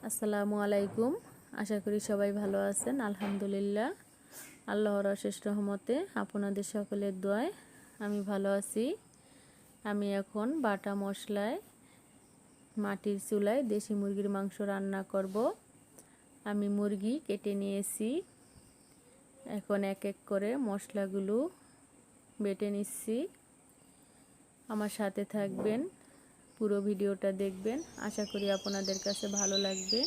আসসালামু আলাইকুম। আশা করি সবাই ভালো আছেন। আলহামদুলিল্লাহ, আল্লাহর অশেষ রহমতে আপনাদের সকলের দোয়ায় আমি ভালো আছি। আমি এখন বাটা মশলায় মাটির চুলায় দেশি মুরগির মাংস রান্না করব। আমি মুরগি কেটে নিয়েছি। এখন এক এক করে মশলাগুলো বেটে নিচ্ছি। আমার সাথে থাকবেন, পুরো ভিডিওটা দেখবেন। আশা করি আপনাদের কাছে ভালো লাগবে।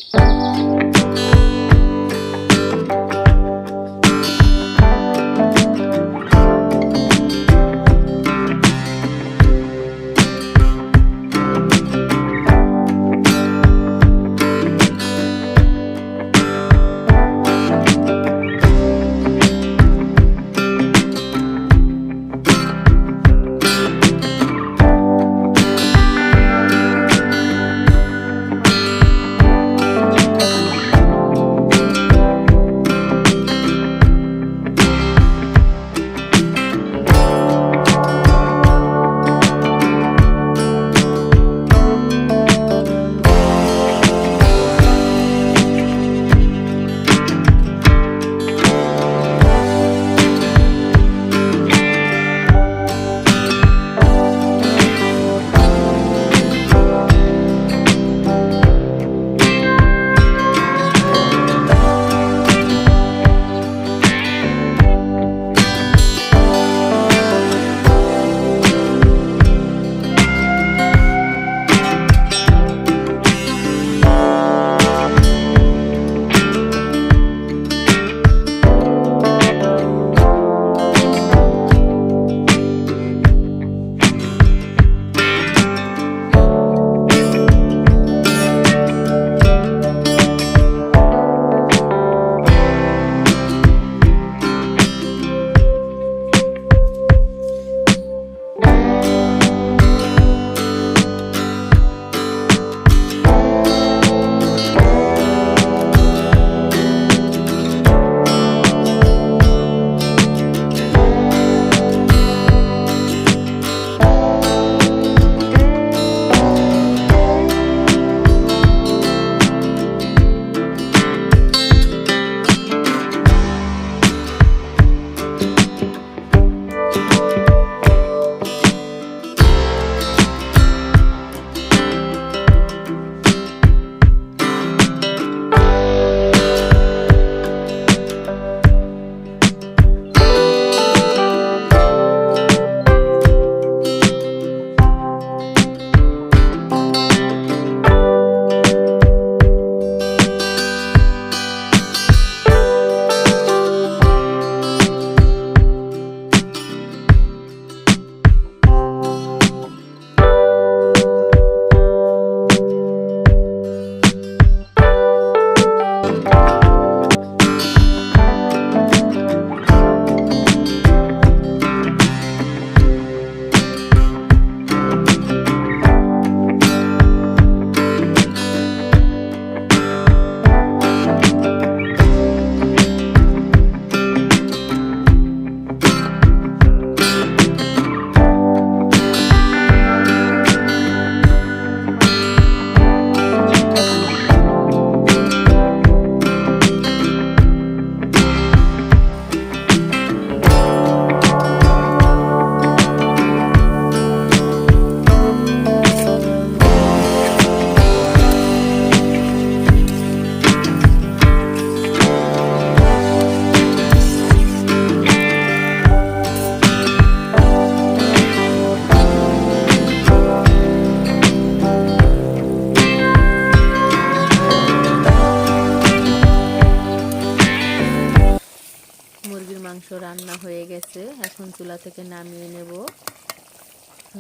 মুরগির মাংস রান্না হয়ে গেছে। এখন চুলা থেকে নামিয়ে নেব।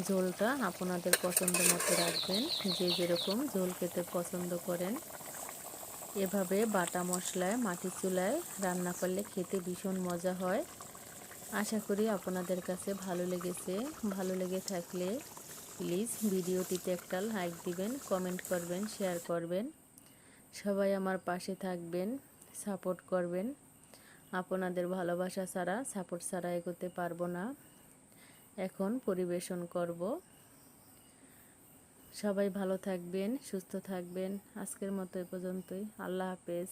ঝোলটা আপনাদের পছন্দ মতো রাখবেন, যে যেরকম ঝোল খেতে পছন্দ করেন। এভাবে বাটা মশলায় মাটির চুলায় রান্না করলে খেতে ভীষণ মজা হয়। আশা করি আপনাদের কাছে ভালো লেগেছে। ভালো লেগে থাকলে প্লিজ ভিডিওটিতে একটা লাইক দিবেন, কমেন্ট করবেন, শেয়ার করবেন। সবাই আমার পাশে থাকবেন, সাপোর্ট করবেন। আপনাদের ভালোবাসা ছাড়া, সাপোর্ট ছাড়া এগোতে পারবো না। এখন পরিবেশন করব। সবাই ভালো থাকবেন, সুস্থ থাকবেন। আজকের মতো এ পর্যন্তই। আল্লাহ হাফেজ।